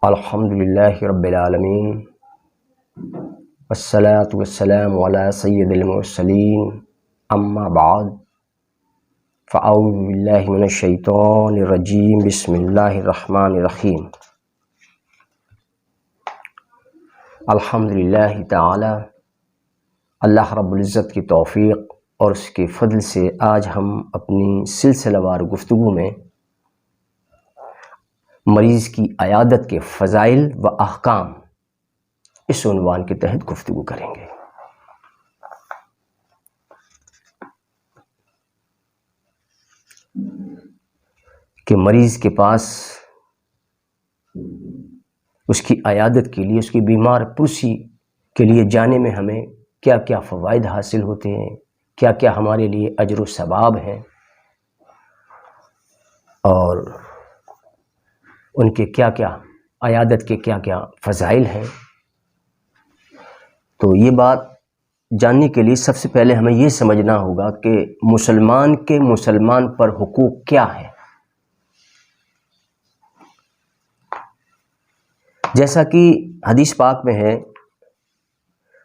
الحمدللہ رب العالمین والصلاة والسلام علی سید المرسلین اما بعد فاعوذ باللہ من الشیطان الرجیم بسم اللہ الرحمن الرحیم الحمدللہ تعالی اللہ رب العزت کی توفیق اور اس کے فضل سے آج ہم اپنی سلسلہ وار گفتگو میں مریض کی عیادت کے فضائل و احکام اس عنوان کے تحت گفتگو کریں گے۔ کہ مریض کے پاس اس کی عیادت کے لیے، اس کی بیمار پرسی کے لیے جانے میں ہمیں کیا کیا فوائد حاصل ہوتے ہیں، کیا کیا ہمارے لیے اجر و ثواب ہیں، اور ان کے کیا کیا عیادت کے کیا کیا فضائل ہیں۔ تو یہ بات جاننے کے لیے سب سے پہلے ہمیں یہ سمجھنا ہوگا کہ مسلمان کے مسلمان پر حقوق کیا ہیں۔ جیسا کہ حدیث پاک میں ہے،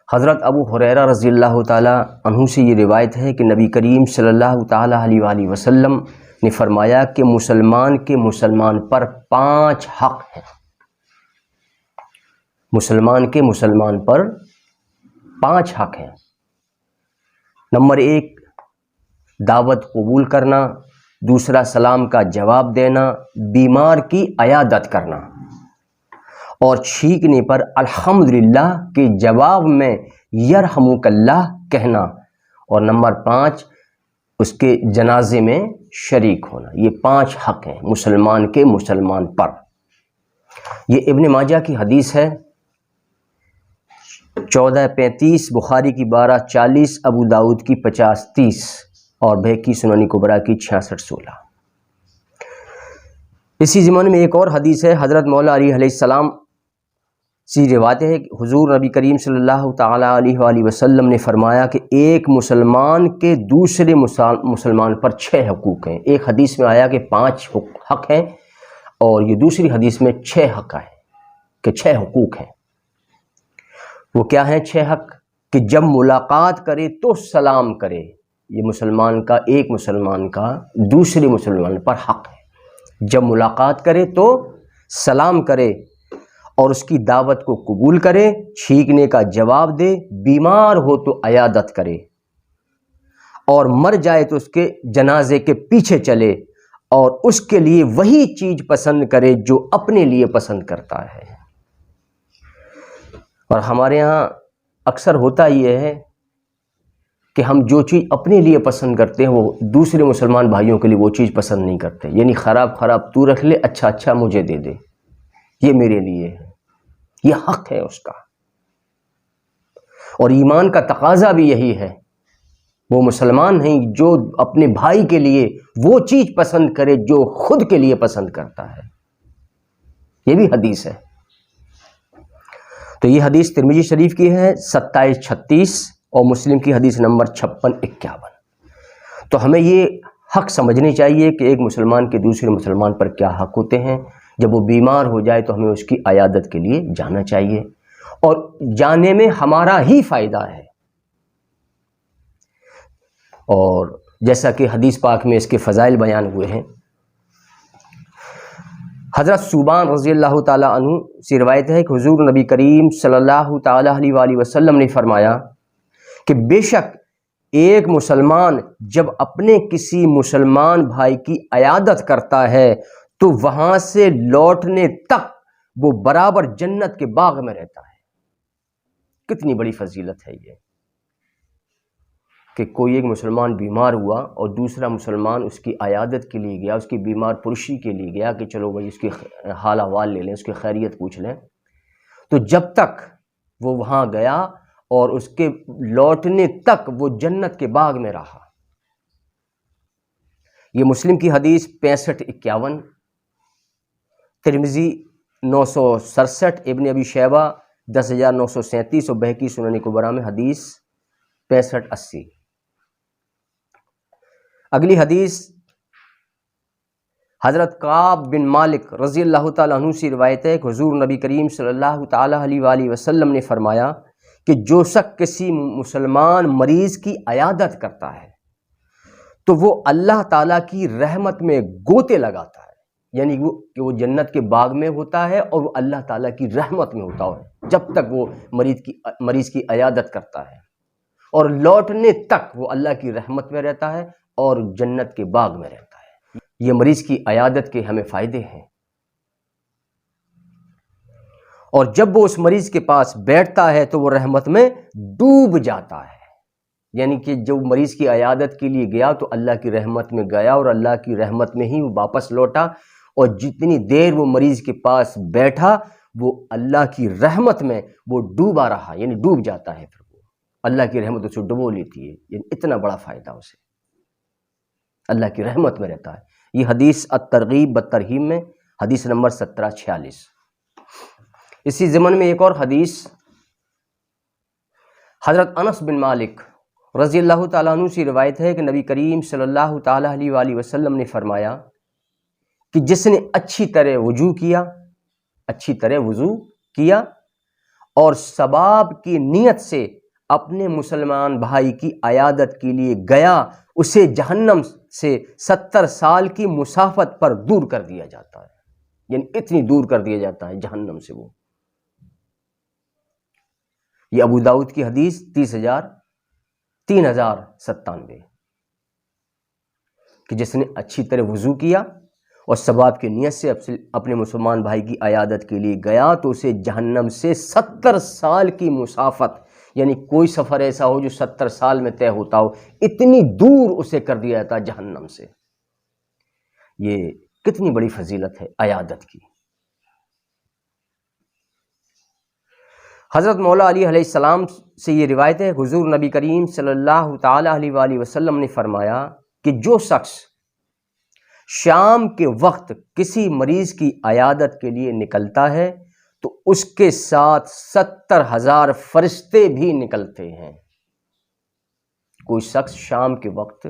حضرت ابو ہریرہ رضی اللہ تعالی عنہ سے یہ روایت ہے کہ نبی کریم صلی اللہ تعالی علیہ وآلہ وسلم نے فرمایا کہ مسلمان کے مسلمان پر 5 حق ہیں۔ مسلمان کے مسلمان پر 5 حق ہیں۔ نمبر 1 دعوت قبول کرنا، دوسرا سلام کا جواب دینا، بیمار کی عیادت کرنا، اور چھینکنے پر الحمدللہ کے جواب میں یرحمک اللہ کہنا، اور نمبر 5 اس کے جنازے میں شریک ہونا۔ یہ 5 حق ہیں مسلمان کے مسلمان پر۔ یہ ابن ماجہ کی حدیث ہے 1435، بخاری کی 1240، ابو داؤد کی 5030 اور بہقی سنن کبریٰ کی 6616۔ اسی زمانے میں ایک اور حدیث ہے، حضرت مولا علی علیہ السلام سے روایت ہے کہ حضور نبی کریم صلی اللہ تعالی علیہ وآلہ وسلم نے فرمایا کہ ایک مسلمان کے دوسرے مسلمان پر 6 حقوق ہیں۔ ایک حدیث میں آیا کہ 5 حق ہیں، اور یہ دوسری حدیث میں 6 حق ہیں کہ 6 حقوق ہیں۔ وہ کیا ہیں 6 حق؟ کہ جب ملاقات کرے تو سلام کرے۔ یہ مسلمان کا، ایک مسلمان کا دوسرے مسلمان پر حق ہے۔ جب ملاقات کرے تو سلام کرے، اور اس کی دعوت کو قبول کرے، چھینکنے کا جواب دے، بیمار ہو تو عیادت کرے، اور مر جائے تو اس کے جنازے کے پیچھے چلے، اور اس کے لیے وہی چیز پسند کرے جو اپنے لیے پسند کرتا ہے۔ اور ہمارے ہاں اکثر ہوتا یہ ہے کہ ہم جو چیز اپنے لیے پسند کرتے ہیں وہ دوسرے مسلمان بھائیوں کے لیے وہ چیز پسند نہیں کرتے، یعنی خراب خراب تو رکھ لے، اچھا اچھا مجھے دے دے، یہ میرے لیے ہے، یہ حق ہے اس کا۔ اور ایمان کا تقاضا بھی یہی ہے، وہ مسلمان نہیں جو اپنے بھائی کے لیے وہ چیز پسند کرے جو خود کے لیے پسند کرتا ہے۔ یہ بھی حدیث ہے۔ تو یہ حدیث ترمذی شریف کی ہے 2736، اور مسلم کی حدیث نمبر 5651۔ تو ہمیں یہ حق سمجھنے چاہیے کہ ایک مسلمان کے دوسرے مسلمان پر کیا حق ہوتے ہیں۔ جب وہ بیمار ہو جائے تو ہمیں اس کی عیادت کے لیے جانا چاہیے، اور جانے میں ہمارا ہی فائدہ ہے۔ اور جیسا کہ حدیث پاک میں اس کے فضائل بیان ہوئے ہیں، حضرت ثوبان رضی اللہ تعالی عنہ سے روایت ہے کہ حضور نبی کریم صلی اللہ تعالی علیہ وآلہ وسلم نے فرمایا کہ بے شک ایک مسلمان جب اپنے کسی مسلمان بھائی کی عیادت کرتا ہے تو وہاں سے لوٹنے تک وہ برابر جنت کے باغ میں رہتا ہے۔ کتنی بڑی فضیلت ہے یہ کہ کوئی ایک مسلمان بیمار ہوا اور دوسرا مسلمان اس کی عیادت کے لیے گیا، اس کی بیمار پرسی کے لیے گیا کہ چلو بھائی اس کی حال احوال لے لیں، اس کی خیریت پوچھ لیں، تو جب تک وہ وہاں گیا اور اس کے لوٹنے تک وہ جنت کے باغ میں رہا۔ یہ مسلم کی حدیث 6551، ترمذی 967، ابن ابی شیبہ 10937، اور بہقی سنن کبریٰ میں حدیث 6580۔ اگلی حدیث حضرت کعب بن مالک رضی اللہ تعالیٰ عنہ سے روایت ہے کہ حضور نبی کریم صلی اللہ تعالیٰ علیہ وآلہ وسلم نے فرمایا کہ جو شخص کسی مسلمان مریض کی عیادت کرتا ہے تو وہ اللہ تعالیٰ کی رحمت میں گوتے لگاتا ہے، یعنی کہ وہ جنت کے باغ میں ہوتا ہے اور وہ اللہ تعالیٰ کی رحمت میں ہوتا ہے جب تک وہ مریض کی عیادت کرتا ہے، اور لوٹنے تک وہ اللہ کی رحمت میں رہتا ہے اور جنت کے باغ میں رہتا ہے۔ یہ مریض کی عیادت کے ہمیں فائدے ہیں، اور جب وہ اس مریض کے پاس بیٹھتا ہے تو وہ رحمت میں ڈوب جاتا ہے، یعنی کہ جو مریض کی عیادت کے لیے گیا تو اللہ کی رحمت میں گیا اور اللہ کی رحمت میں ہی وہ واپس لوٹا، اور جتنی دیر وہ مریض کے پاس بیٹھا وہ اللہ کی رحمت میں وہ ڈوبا رہا، یعنی ڈوب جاتا ہے، پھر وہ اللہ کی رحمت اسے ڈبو لیتی ہے، یعنی اتنا بڑا فائدہ اسے، اللہ کی رحمت میں رہتا ہے۔ یہ حدیث الترغیب بالترہیب میں حدیث نمبر 1746۔ اسی ضمن میں ایک اور حدیث حضرت انس بن مالک رضی اللہ تعالیٰ عنہ سے روایت ہے کہ نبی کریم صلی اللہ تعالیٰ علیہ وآلہ وسلم نے فرمایا کہ جس نے اچھی طرح وضو کیا اور ثواب کی نیت سے اپنے مسلمان بھائی کی عیادت کے لیے گیا، اسے جہنم سے 70 سال کی مسافت پر دور کر دیا جاتا ہے، یعنی اتنی دور کر دیا جاتا ہے جہنم سے وہ۔ یہ ابو داؤد کی حدیث 30,097 کہ جس نے اچھی طرح وضو کیا اور ثواب کی نیت سے اپنے مسلمان بھائی کی عیادت کے لیے گیا تو اسے جہنم سے 70 سال کی مسافت، یعنی کوئی سفر ایسا ہو جو 70 سال میں طے ہوتا ہو، اتنی دور اسے کر دیا جاتا جہنم سے۔ یہ کتنی بڑی فضیلت ہے عیادت کی۔ حضرت مولا علی علیہ السلام سے یہ روایت ہے، حضور نبی کریم صلی اللہ تعالیٰ علیہ وآلہ وسلم نے فرمایا کہ جو شخص شام کے وقت کسی مریض کی عیادت کے لیے نکلتا ہے تو اس کے ساتھ 70,000 فرشتے بھی نکلتے ہیں۔ کوئی شخص شام کے وقت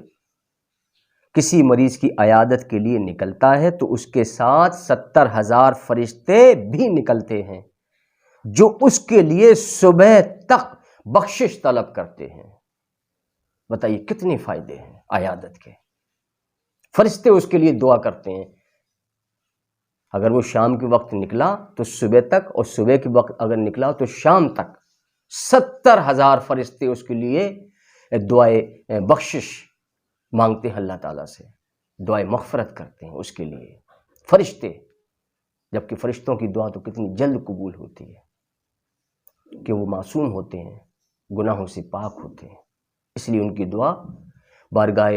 کسی مریض کی عیادت کے لیے نکلتا ہے تو اس کے ساتھ 70,000 فرشتے بھی نکلتے ہیں جو اس کے لیے صبح تک بخشش طلب کرتے ہیں۔ بتائیے کتنے فائدے ہیں عیادت کے۔ فرشتے اس کے لیے دعا کرتے ہیں، اگر وہ شام کے وقت نکلا تو صبح تک، اور صبح کے وقت اگر نکلا تو شام تک 70,000 فرشتے اس کے لیے دعائے بخشش مانگتے ہیں، اللہ تعالیٰ سے دعائے مغفرت کرتے ہیں اس کے لیے فرشتے، جبکہ فرشتوں کی دعا تو کتنی جلد قبول ہوتی ہے کہ وہ معصوم ہوتے ہیں، گناہوں سے پاک ہوتے ہیں، اس لیے ان کی دعا بارگاہ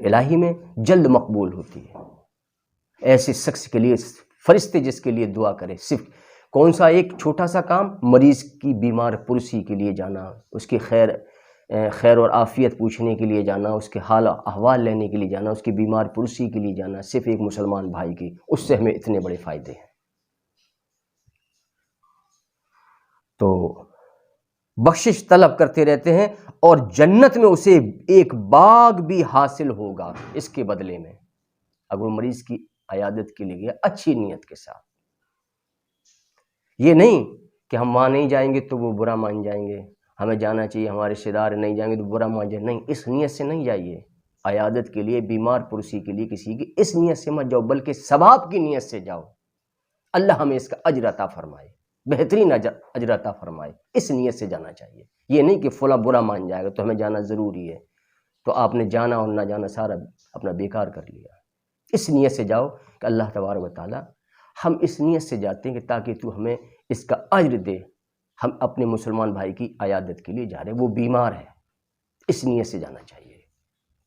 الہی میں جلد مقبول ہوتی ہے۔ ایسے شخص کے لیے فرشتے جس کے لیے دعا کرے، صرف کون سا ایک چھوٹا سا کام، مریض کی بیمار پرسی کے لیے جانا، اس کی خیر اور عافیت پوچھنے کے لیے جانا، اس کے حال احوال لینے کے لیے جانا، اس کی بیمار پرسی کے لیے جانا، صرف ایک مسلمان بھائی کی، اس سے ہمیں اتنے بڑے فائدے ہیں۔ تو بخشش طلب کرتے رہتے ہیں اور جنت میں اسے ایک باغ بھی حاصل ہوگا اس کے بدلے میں، اگر وہ مریض کی عیادت کے لیے گیا اچھی نیت کے ساتھ۔ یہ نہیں کہ ہم وہاں نہیں جائیں گے تو وہ برا مان جائیں گے، ہمیں جانا چاہیے، ہمارے رشتے دار نہیں جائیں گے تو برا مان جائیں گے، نہیں، اس نیت سے نہیں جائیے عیادت کے لیے، بیمار پرسی کے لیے کسی کی، اس نیت سے مت جاؤ، بلکہ ثواب کی نیت سے جاؤ، اللہ ہمیں اس کا اجر عطا فرمائے، بہترین اجر عطا فرمائے، اس نیت سے جانا چاہیے۔ یہ نہیں کہ فلاں برا مان جائے گا تو ہمیں جانا ضروری ہے، تو آپ نے جانا اور نہ جانا سارا اپنا بیکار کر لیا۔ اس نیت سے جاؤ کہ اللہ تبارک و تعالیٰ، ہم اس نیت سے جاتے ہیں کہ تاکہ تو ہمیں اس کا اجر دے، ہم اپنے مسلمان بھائی کی عیادت کے لیے جا رہے ہیں، وہ بیمار ہے، اس نیت سے جانا چاہیے،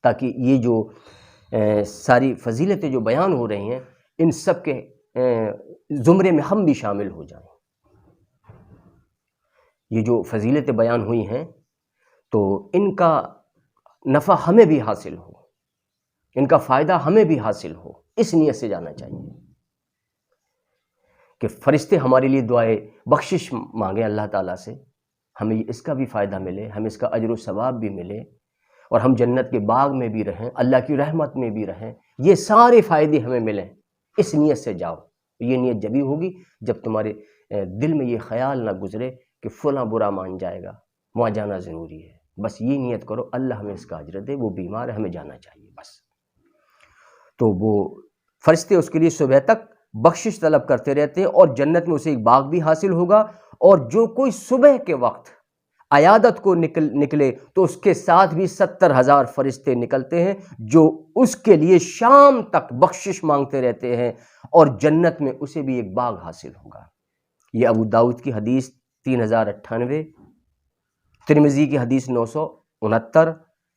تاکہ یہ جو ساری فضیلتیں جو بیان ہو رہی ہیں ان سب کے زمرے میں ہم بھی شامل ہو جائیں۔ یہ جو فضیلتیں بیان ہوئی ہیں تو ان کا نفع ہمیں بھی حاصل ہو، ان کا فائدہ ہمیں بھی حاصل ہو، اس نیت سے جانا چاہیے کہ فرشتے ہمارے لیے دعائے بخشش مانگیں اللہ تعالیٰ سے، ہمیں اس کا بھی فائدہ ملے، ہمیں اس کا اجر و ثواب بھی ملے، اور ہم جنت کے باغ میں بھی رہیں، اللہ کی رحمت میں بھی رہیں، یہ سارے فائدے ہمیں ملیں، اس نیت سے جاؤ۔ یہ نیت جبھی ہوگی جب تمہارے دل میں یہ خیال نہ گزرے کہ فلاں برا مان جائے گا، وہاں جانا ضروری ہے۔ بس یہ نیت کرو اللہ ہمیں اس کا اجر دے، وہ بیمار ہے، ہمیں جانا چاہیے بس۔ تو وہ فرشتے اس کے لیے صبح تک بخشش طلب کرتے رہتے ہیں، اور جنت میں اسے ایک باغ بھی حاصل ہوگا، اور جو کوئی صبح کے وقت عیادت کو نکلے تو اس کے ساتھ بھی 70,000 فرشتے نکلتے ہیں جو اس کے لیے شام تک بخشش مانگتے رہتے ہیں، اور جنت میں اسے بھی ایک باغ حاصل ہوگا۔ یہ ابو داؤد کی حدیث 3098، ترمذی کی حدیث 969،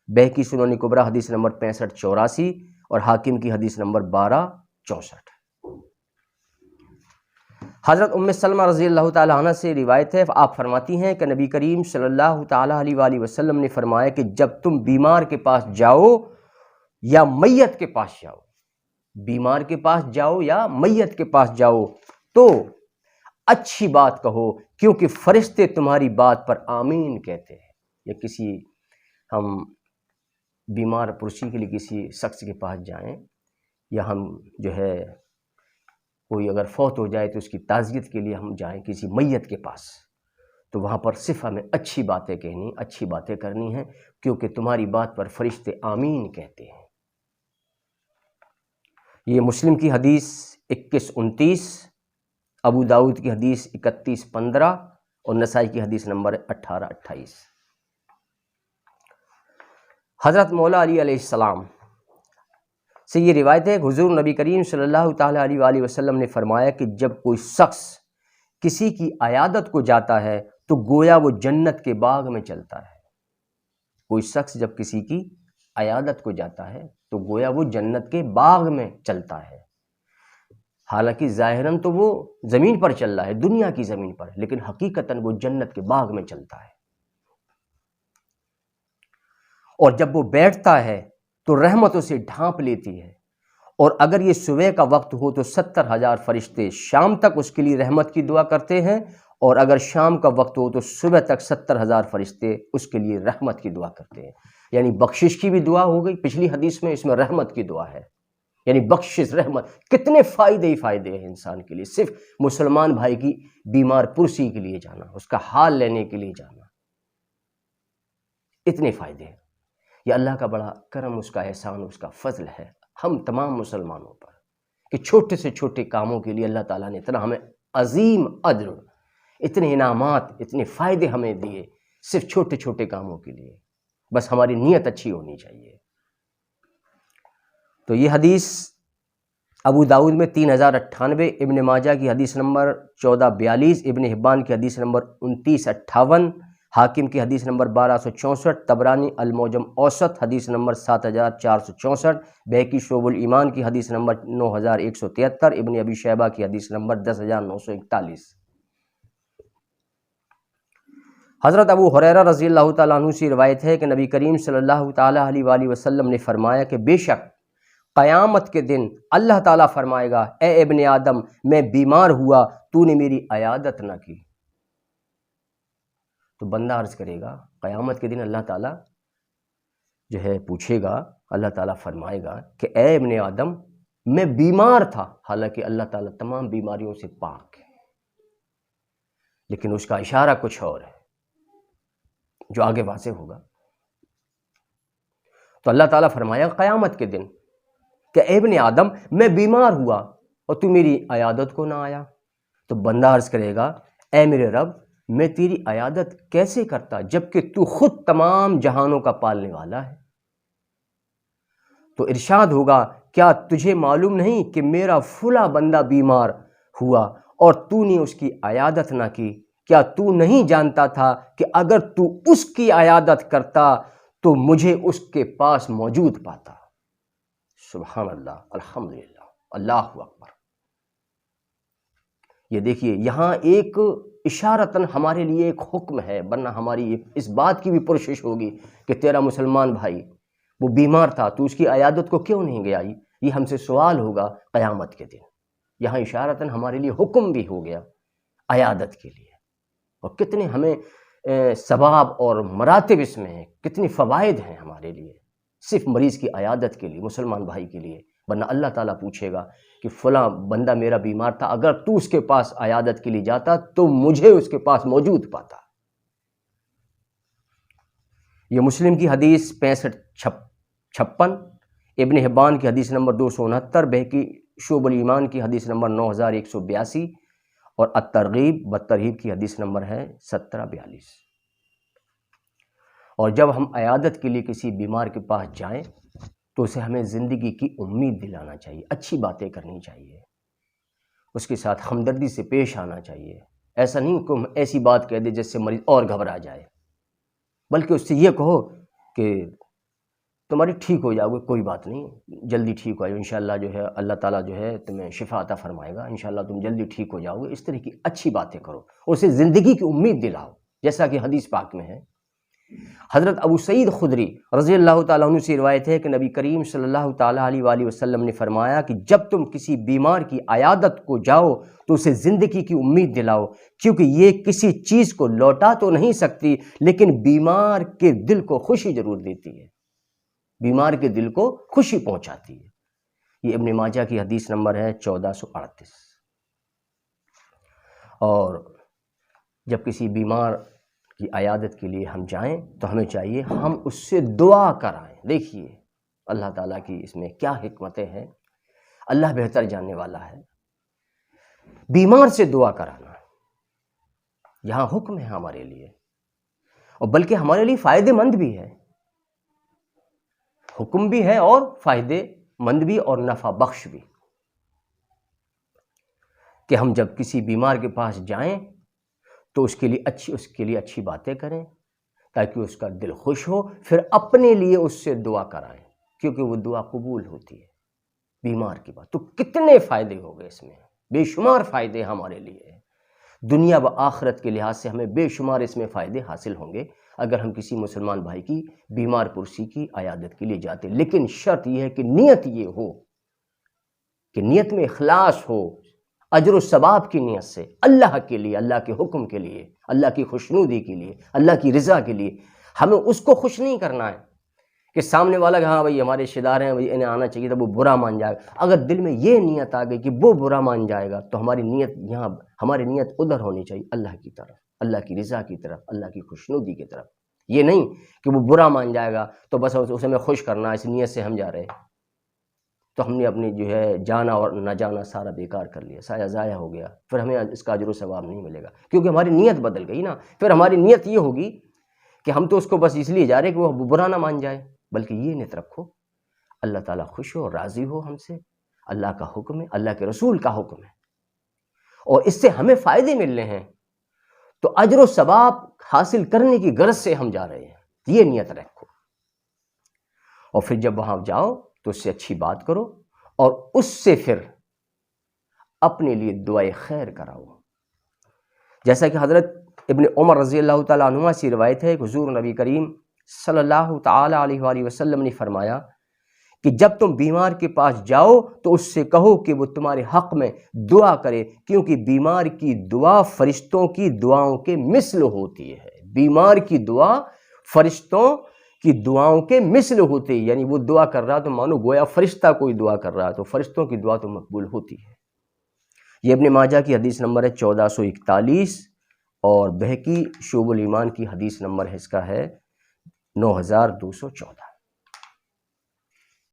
بہقی سنن کبریٰ حدیث نمبر 6584، اور حاکم کی حدیث نمبر 1264۔ حضرت ام سلمہ رضی اللہ تعالی عنہ سے روایت ہے، آپ فرماتی ہیں کہ نبی کریم صلی اللہ تعالی علیہ وآلہ وسلم نے فرمایا کہ جب تم بیمار کے پاس جاؤ یا میت کے پاس جاؤ، بیمار کے پاس جاؤ یا میت کے پاس جاؤ تو اچھی بات کہو، کیونکہ فرشتے تمہاری بات پر آمین کہتے ہیں۔ یا کسی ہم بیمار پرسی کے لیے کسی شخص کے پاس جائیں، یا ہم جو ہے کوئی اگر فوت ہو جائے تو اس کی تعزیت کے لیے ہم جائیں کسی میت کے پاس، تو وہاں پر صرف ہمیں اچھی باتیں کہنی، اچھی باتیں کرنی ہیں، کیونکہ تمہاری بات پر فرشتے آمین کہتے ہیں۔ یہ مسلم کی حدیث 2129، ابو داؤد کی حدیث 3115، اور نسائی کی حدیث نمبر 1828۔ حضرت مولا علی علیہ السلام سے یہ روایت ہے کہ حضور نبی کریم صلی اللہ تعالیٰ علیہ وآلہ وسلم نے فرمایا کہ جب کوئی شخص کسی کی عیادت کو جاتا ہے تو گویا وہ جنت کے باغ میں چلتا ہے۔ کوئی شخص جب کسی کی عیادت کو جاتا ہے تو گویا وہ جنت کے باغ میں چلتا ہے۔ حالانکہ ظاہراً تو وہ زمین پر چل رہا ہے، دنیا کی زمین پر، لیکن حقیقتاً وہ جنت کے باغ میں چلتا ہے۔ اور جب وہ بیٹھتا ہے تو رحمت اسے ڈھانپ لیتی ہے، اور اگر یہ صبح کا وقت ہو تو 70,000 فرشتے شام تک اس کے لیے رحمت کی دعا کرتے ہیں، اور اگر شام کا وقت ہو تو صبح تک 70,000 فرشتے اس کے لیے رحمت کی دعا کرتے ہیں۔ یعنی بخشش کی بھی دعا ہو گئی پچھلی حدیث میں، اس میں رحمت کی دعا ہے، یعنی بخشش، رحمت، کتنے فائدے ہی فائدے ہیں انسان کے لیے۔ صرف مسلمان بھائی کی بیمار پرسی کے لیے جانا، اس کا حال لینے کے لیے جانا، اتنے فائدے ہیں۔ یہ اللہ کا بڑا کرم، اس کا احسان، اس کا فضل ہے ہم تمام مسلمانوں پر، کہ چھوٹے سے چھوٹے کاموں کے لیے اللہ تعالیٰ نے اتنا ہمیں عظیم اجر، اتنے انعامات، اتنے فائدے ہمیں دیے، صرف چھوٹے چھوٹے کاموں کے لیے۔ بس ہماری نیت اچھی ہونی چاہیے۔ تو یہ حدیث ابو داؤد میں 3098، ابن ماجہ کی حدیث نمبر 1442، ابن حبان کی حدیث نمبر 2958، حاکم کی حدیث نمبر 1264، طبرانی المعجم اوسط حدیث نمبر 7464، بہقی شعب الایمان کی حدیث نمبر 9173، ابن ابی شیبہ کی حدیث نمبر 10941۔ حضرت ابو ہریرہ رضی اللہ تعالیٰ عنہ سے روایت ہے کہ نبی کریم صلی اللہ تعالیٰ علیہ وآلہ وسلم نے فرمایا کہ بے شک قیامت کے دن اللہ تعالیٰ فرمائے گا، اے ابن آدم، میں بیمار ہوا، تو نے میری عیادت نہ کی۔ تو بندہ عرض کرے گا، قیامت کے دن اللہ تعالیٰ جو ہے پوچھے گا، اللہ تعالیٰ فرمائے گا کہ اے ابن آدم، میں بیمار تھا، حالانکہ اللہ تعالیٰ تمام بیماریوں سے پاک ہے، لیکن اس کا اشارہ کچھ اور ہے جو آگے واضح ہوگا۔ تو اللہ تعالیٰ فرمایا قیامت کے دن کہ اے ابن آدم، میں بیمار ہوا اور تو میری عیادت کو نہ آیا۔ تو بندہ عرض کرے گا، اے میرے رب، میں تیری عیادت کیسے کرتا جبکہ تو خود تمام جہانوں کا پالنے والا ہے۔ تو ارشاد ہوگا، کیا تجھے معلوم نہیں کہ میرا فلاں بندہ بیمار ہوا اور تو نے اس کی عیادت نہ کی؟ کیا تو نہیں جانتا تھا کہ اگر تو اس کی عیادت کرتا تو مجھے اس کے پاس موجود پاتا؟ سبحان اللہ، الحمدللہ، اللہ اکبر۔ یہ دیکھیے یہاں ایک اشارتاً ہمارے لیے ایک حکم ہے، ورنہ ہماری اس بات کی بھی پرشش ہوگی کہ تیرا مسلمان بھائی وہ بیمار تھا، تو اس کی عیادت کو کیوں نہیں گیا؟ یہ ہم سے سوال ہوگا قیامت کے دن۔ یہاں اشارتاً ہمارے لیے حکم بھی ہو گیا عیادت کے لیے۔ اور کتنے ہمیں ثواب اور مراتب اس میں ہیں، کتنی فوائد ہیں ہمارے لیے، صرف مریض کی عیادت کے لیے، مسلمان بھائی کے لیے. ورنہ اللہ تعالیٰ پوچھے گا کہ فلاں بندہ میرا بیمار تھا، اگر تو اس کے پاس عیادت کے لیے جاتا تو مجھے اس کے پاس موجود پاتا. یہ مسلم کی حدیث 6556، ابن حبان کی حدیث نمبر 269، بہقی شعب الایمان کی حدیث نمبر 9182 اور الترغیب والترہیب کی حدیث نمبر ہے 1742. اور جب ہم عیادت کے لیے کسی بیمار کے پاس جائیں تو اسے ہمیں زندگی کی امید دلانا چاہیے، اچھی باتیں کرنی چاہیے، اس کے ساتھ ہمدردی سے پیش آنا چاہیے. ایسا نہیں کہ ہم ایسی بات کہہ دیں جس سے مریض اور گھبرا جائے، بلکہ اس سے یہ کہو کہ تمہاری ٹھیک ہو جاؤ گے، کوئی بات نہیں، جلدی ٹھیک ہو جاؤ، انشاءاللہ جو ہے اللہ تعالیٰ جو ہے تمہیں شفا عطا فرمائے گا، انشاءاللہ تم جلدی ٹھیک ہو جاؤ گے. اس طرح کی اچھی باتیں کرو، اسے زندگی کی امید دلاؤ، جیسا کہ حدیث پاک میں ہے. حضرت ابو سعید خدری رضی اللہ تعالیٰ عنہ سے روایت ہے کہ نبی کریم صلی اللہ تعالیٰ علیہ وآلہ وسلم نے فرمایا کہ جب تم کسی بیمار کی عیادت کو جاؤ تو اسے زندگی کی امید دلاؤ، کیونکہ یہ کسی چیز کو لوٹا تو نہیں سکتی لیکن بیمار کے دل کو خوشی ضرور دیتی ہے، بیمار کے دل کو خوشی پہنچاتی ہے. یہ ابن ماجہ کی حدیث نمبر ہے 1438. اور جب کسی بیمار کی عیادت کے لیے ہم جائیں تو ہمیں چاہیے ہم اس سے دعا کرائیں. دیکھیے اللہ تعالیٰ کی اس میں کیا حکمتیں ہیں، اللہ بہتر جاننے والا ہے. بیمار سے دعا کرانا یہاں حکم ہے ہمارے لیے، اور بلکہ ہمارے لیے فائدے مند بھی ہے، حکم بھی ہے اور فائدے مند بھی اور نفع بخش بھی، کہ ہم جب کسی بیمار کے پاس جائیں تو اس کے لیے اچھی باتیں کریں تاکہ اس کا دل خوش ہو، پھر اپنے لیے اس سے دعا کرائیں کیونکہ وہ دعا قبول ہوتی ہے بیمار کی بات. تو کتنے فائدے ہو گئے اس میں، بے شمار فائدے ہمارے لیے، دنیا و آخرت کے لحاظ سے ہمیں بے شمار اس میں فائدے حاصل ہوں گے اگر ہم کسی مسلمان بھائی کی بیمار پرسی کی عیادت کے لیے جاتے. لیکن شرط یہ ہے کہ نیت یہ ہو کہ نیت میں اخلاص ہو، اجر و ثواب کی نیت سے، اللہ کے لیے، اللہ کے حکم کے لیے، اللہ کی خوشنودی کے لیے، اللہ کی رضا کے لیے. ہمیں اس کو خوش نہیں کرنا ہے کہ سامنے والا کہ ہاں بھائی ہمارے رشتہ دار ہیں، بھائی انہیں آنا چاہیے تھا، وہ برا مان جائے گا. اگر دل میں یہ نیت آ گئی کہ وہ برا مان جائے گا تو ہماری نیت ادھر ہونی چاہیے، اللہ کی طرف، اللہ کی رضا کی طرف، اللہ کی خوشنودی کی طرف. یہ نہیں کہ وہ برا مان جائے گا تو بس اسے میں خوش کرنا، اس نیت سے ہم جا رہے ہیں تو ہم نے اپنی جو ہے جانا اور نہ جانا سارا بیکار کر لیا، سایہ ضائع ہو گیا، پھر ہمیں اس کا اجر و ثواب نہیں ملے گا کیونکہ ہماری نیت بدل گئی نا. پھر ہماری نیت یہ ہوگی کہ ہم تو اس کو بس اس لیے جا رہے کہ وہ برا نہ مان جائے، بلکہ یہ نیت رکھو اللہ تعالیٰ خوش ہو، راضی ہو ہم سے، اللہ کا حکم ہے، اللہ کے رسول کا حکم ہے اور اس سے ہمیں فائدے مل رہے ہیں تو اجر و ثواب حاصل کرنے کی غرض سے ہم جا رہے ہیں، یہ نیت رکھو. اور پھر جب وہاں جاؤ تو اس سے اچھی بات کرو اور اس سے پھر اپنے لیے دعائے خیر کراؤ. جیسا کہ حضرت ابن عمر رضی اللہ تعالیٰ عنہما سے روایت ہے کہ حضور نبی کریم صلی اللہ تعالیٰ علیہ وآلہ وسلم نے فرمایا کہ جب تم بیمار کے پاس جاؤ تو اس سے کہو کہ وہ تمہارے حق میں دعا کرے، کیونکہ بیمار کی دعا فرشتوں کی دعاؤں کے مثل ہوتی ہے. بیمار کی دعا فرشتوں کی دعاؤں کے مثل ہوتی ہے، یعنی وہ دعا کر رہا تو مانو گویا فرشتہ کوئی دعا کر رہا ہے، تو فرشتوں کی دعا تو مقبول ہوتی ہے. یہ ابن ماجہ کی حدیث نمبر ہے 1441 اور بہقی شعب الایمان کی حدیث نمبر ہے اس کا ہے 9214.